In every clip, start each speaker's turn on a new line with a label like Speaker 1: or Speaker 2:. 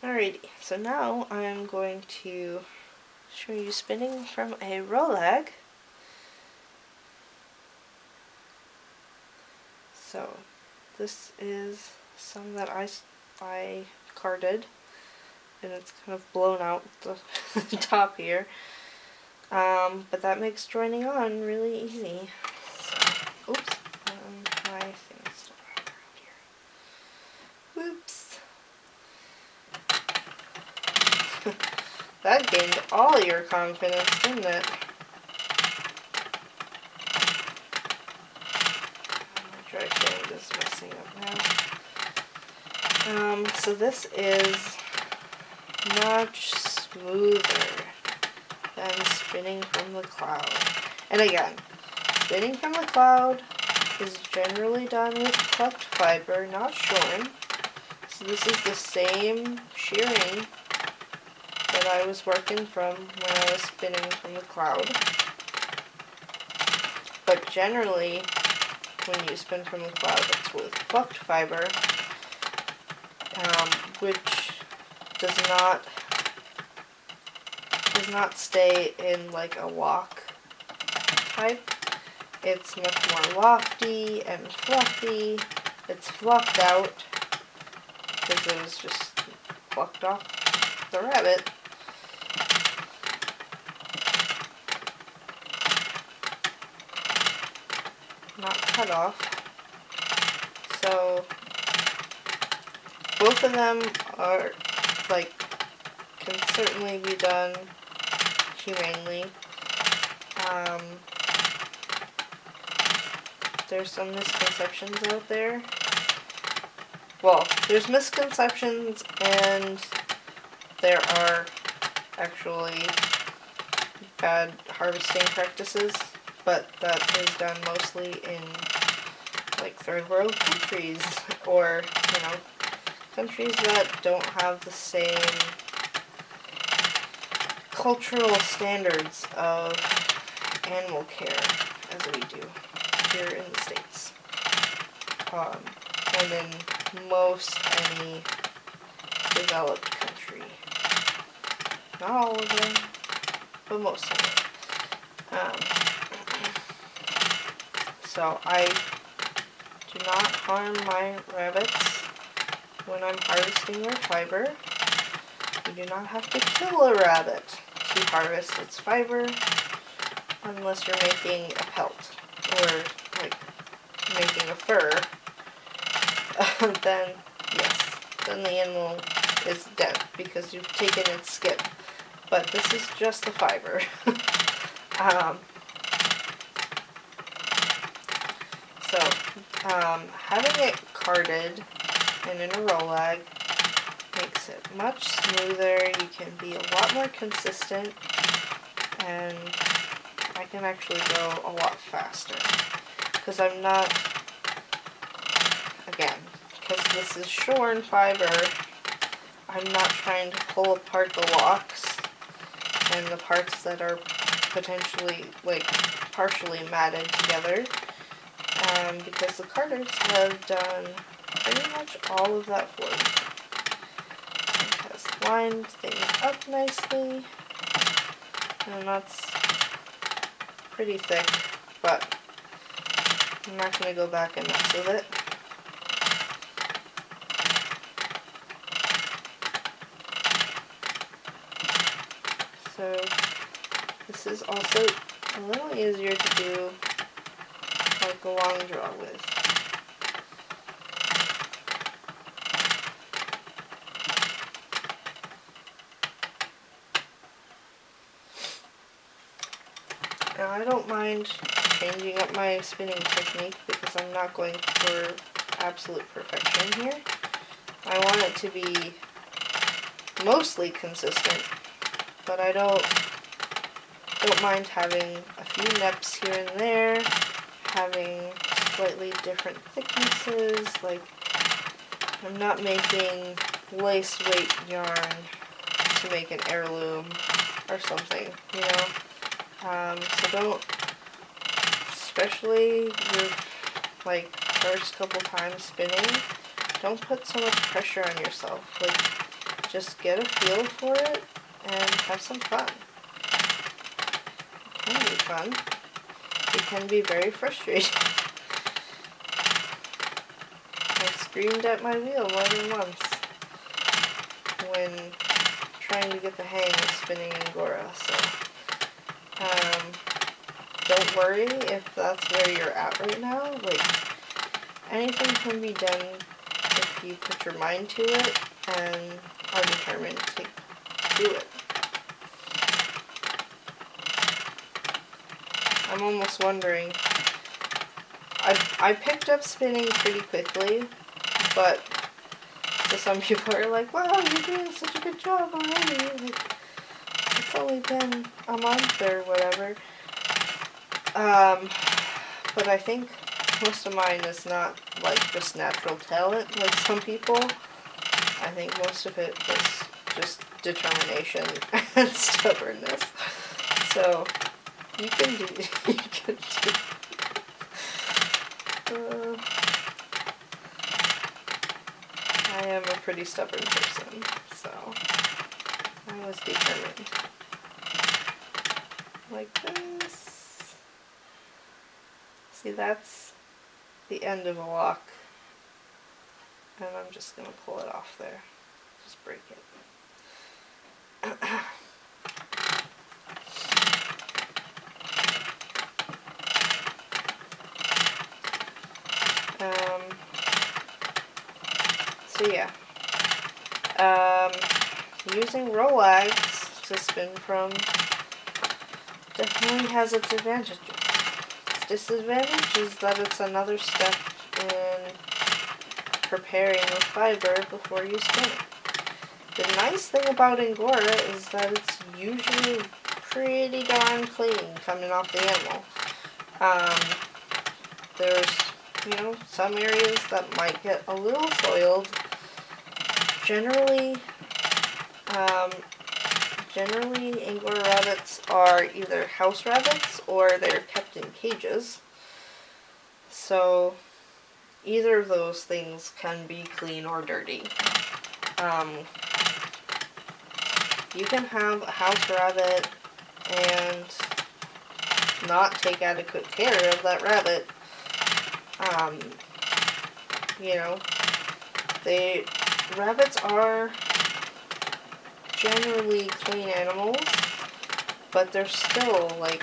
Speaker 1: Alrighty, so now I'm going to show you spinning from a rolag. So this is some that I carded, and it's kind of blown out the top here. But that makes joining on really easy. So, oops, my thing's still around here. Whoops. That gained all your confidence, didn't it? My dry cleaning is messing up now. So this is much smoother than spinning from the cloud. And again, spinning from the cloud is generally done with plucked fiber, not shorn. So this is the same shearing that I was working from when I was spinning from the cloud. But generally, when you spin from the cloud, it's with plucked fiber, which does not stay in like a walk type. It's much more lofty and fluffy. It's fluffed out because it was just plucked off the rabbit. Not cut off. So both of them are can certainly be done humanely. There's some misconceptions out there. Well, there's misconceptions and there are actually bad harvesting practices, but that is done mostly in like third world countries or, countries that don't have the same cultural standards of animal care as we do here in the States. And in most any developed country. Not all of them, but most of them. So I do not harm my rabbits when I'm harvesting their fiber. You do not have to kill a rabbit to harvest its fiber unless you're making a pelt or like making a fur. Then yes, then the animal is dead because you've taken its skin. But this is just the fiber. Having it carded and in a rolag makes it much smoother. You can be a lot more consistent, and I can actually go a lot faster because I'm not, again, because this is shorn fiber, I'm not trying to pull apart the locks and the parts that are potentially partially matted together, because the carders have done pretty much all of that for me. It has lined things up nicely, and that's pretty thick, but I'm not going to go back and mess with it. So this is also a little easier to do like a long draw with. Now I don't mind changing up my spinning technique because I'm not going for absolute perfection here. I want it to be mostly consistent, but I don't mind having a few neps here and there, having slightly different thicknesses, like I'm not making lace weight yarn to make an heirloom or something, so don't, especially with first couple times spinning, don't put so much pressure on yourself. just get a feel for it and have some fun. It can be fun. It can be very frustrating. I screamed at my wheel more than once when trying to get the hang of spinning angora, so don't worry if that's where you're at right now. Like, anything can be done if you put your mind to it and are determined to do it. I'm almost wondering, I picked up spinning pretty quickly, but so some people are like, wow, you're doing such a good job already. Like, it's only been a month or whatever. But I think most of mine is not like just natural talent like some people. I think most of it was just determination and stubbornness. So you can do I am a pretty stubborn person, so I was determined. Like this. See, that's the end of a lock, and I'm just going to pull it off there. Just break it. So yeah, using rolags to spin from definitely has its advantages. Its disadvantage is that it's another step in preparing the fiber before you spin it. The nice thing about angora is that it's usually pretty darn clean coming off the animal. There's, some areas that might get a little soiled. Generally, angora rabbits are either house rabbits or they're kept in cages. So either of those things can be clean or dirty. You can have a house rabbit and not take adequate care of that rabbit. Rabbits are generally clean animals, but they're still, like,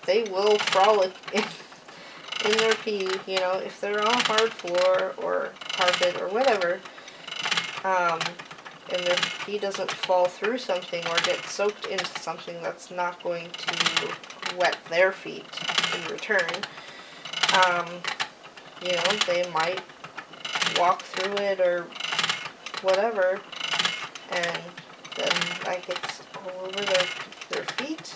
Speaker 1: they will frolic in their pee, if they're on a hard floor or carpet or whatever, and their pee doesn't fall through something or get soaked into something that's not going to wet their feet in return. They might walk through it or whatever, and then that gets all over their feet.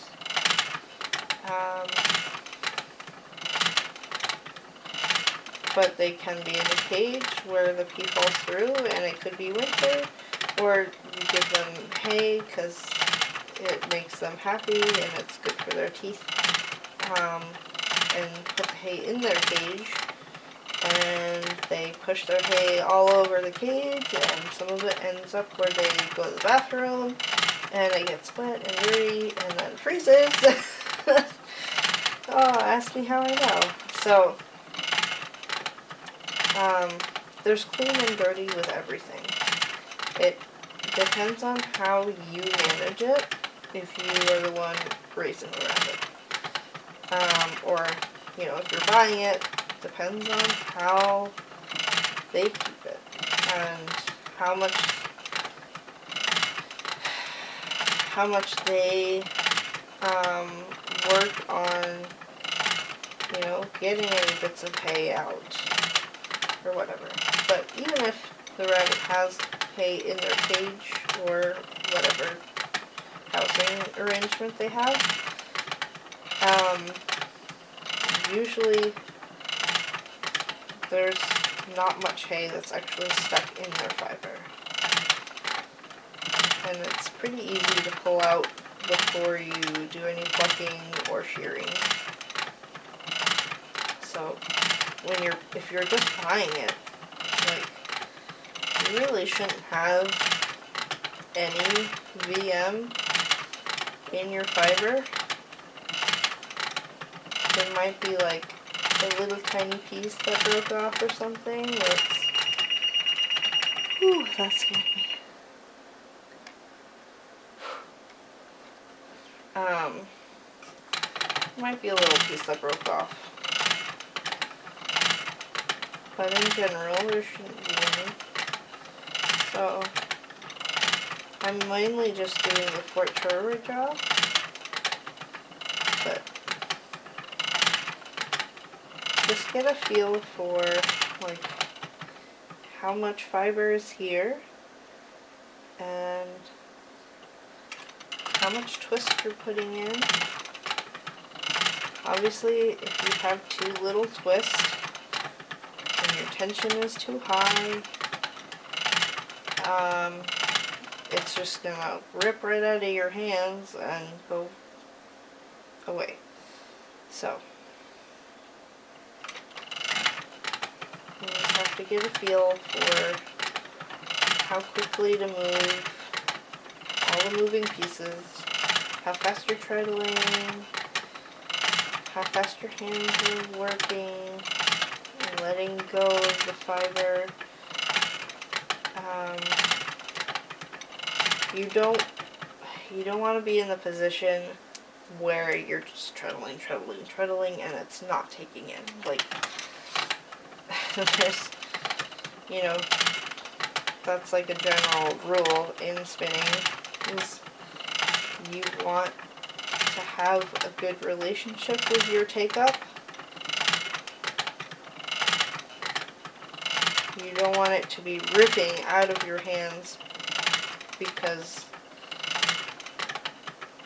Speaker 1: But they can be in a cage where the pee falls through, and it could be winter, or you give them hay because it makes them happy and it's good for their teeth, and put the hay in their cage, and they push their hay all over the cage, and some of it ends up where they go to the bathroom, and it gets wet and dirty, and then freezes. Oh, ask me how I know. So, there's clean and dirty with everything. It depends on how you manage it, if you are the one raising the rabbit. Or, if you're buying it, depends on how they keep it, and how much they work on, getting any bits of hay out, or whatever. But even if the rabbit has hay in their cage, or whatever housing arrangement they have, usually there's not much hay that's actually stuck in their fiber. And it's pretty easy to pull out before you do any plucking or shearing. So if you're just buying it, like, you really shouldn't have any VM in your fiber. There might be like a little tiny piece that broke off or something. Whew, that scared me. Might be a little piece that broke off. But in general, there shouldn't be any. So, I'm mainly just doing the Fort Trevor job. But, just get a feel for, like, how much fiber is here. And how much twist you're putting in. Obviously, if you have too little twist and your tension is too high, it's just gonna rip right out of your hands and go away. So, you just have to get a feel for how quickly to move all the moving pieces, how fast you're treadling, how fast your hands are working, and letting go of the fiber. You don't want to be in the position where you're just treadling, and it's not taking in. Like, there's, you know, that's like a general rule in spinning, is you want to have a good relationship with your take-up. You don't want it to be ripping out of your hands because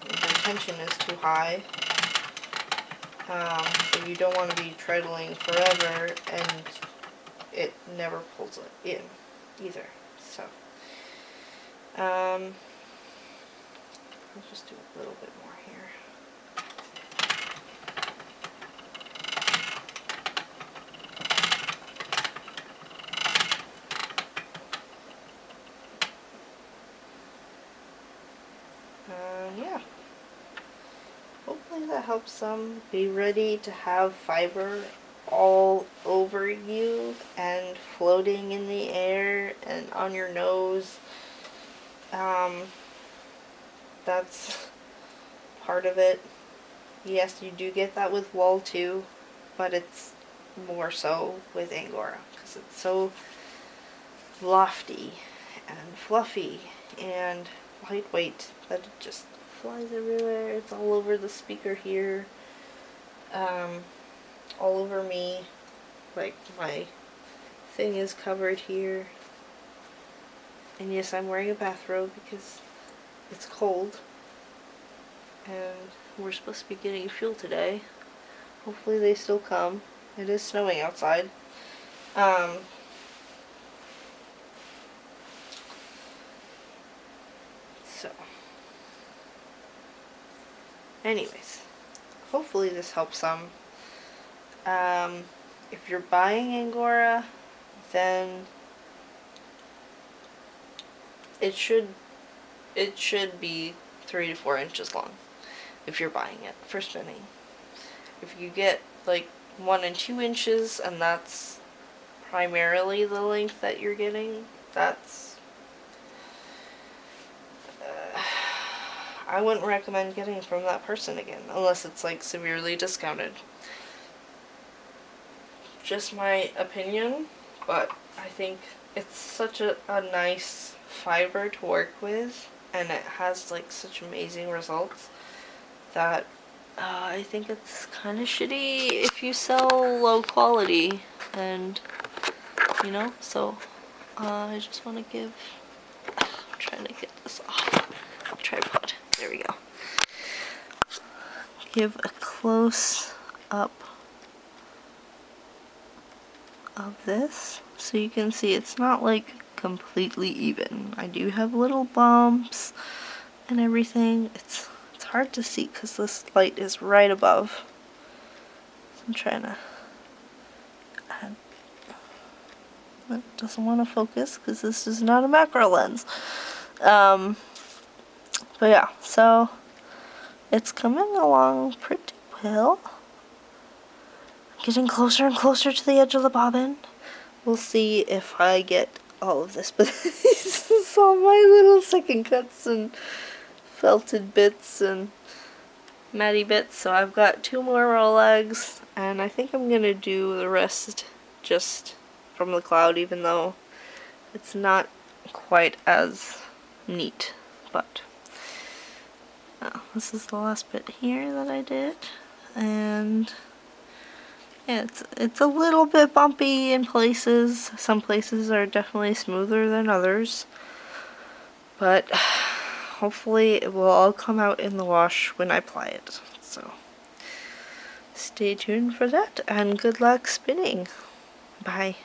Speaker 1: the tension is too high. So you don't want to be treadling forever and it never pulls it in either. So, I'll just do a little bit more here. Yeah. Hopefully that helps some. Be ready to have fiber all over you and floating in the air and on your nose. That's part of it. Yes, you do get that with wool too, but it's more so with angora because it's so lofty and fluffy and lightweight that it just flies everywhere. It's all over the speaker here, all over me. Like, my thing is covered here. And yes, I'm wearing a bathrobe because it's cold. And we're supposed to be getting fuel today. Hopefully they still come. It is snowing outside. So, anyways, hopefully this helps some. If you're buying angora, then it should be 3 to 4 inches long if you're buying it for spinning. If you get like 1 and 2 inches and that's primarily the length that you're getting, that's I wouldn't recommend getting from that person again unless it's like severely discounted. Just my opinion, but I think it's such a nice fiber to work with and it has like such amazing results that I think it's kind of shitty if you sell low quality, and you know, so I just want to give, I'm trying to get this off the tripod, there we go, give a close up of this so you can see it's not like completely even. I do have little bumps and everything. It's hard to see because this light is right above. So I'm trying to add It doesn't want to focus because this is not a macro lens. But yeah, so it's coming along pretty well. Getting closer and closer to the edge of the bobbin. We'll see if I get all of this, but this is all my little second cuts and felted bits and matty bits. So I've got 2 more rolags, and I think I'm gonna do the rest just from the cloud, even though it's not quite as neat. But this is the last bit here that I did, and yeah, it's a little bit bumpy in places. Some places are definitely smoother than others, but hopefully it will all come out in the wash when I apply it. So stay tuned for that, and good luck spinning. Bye.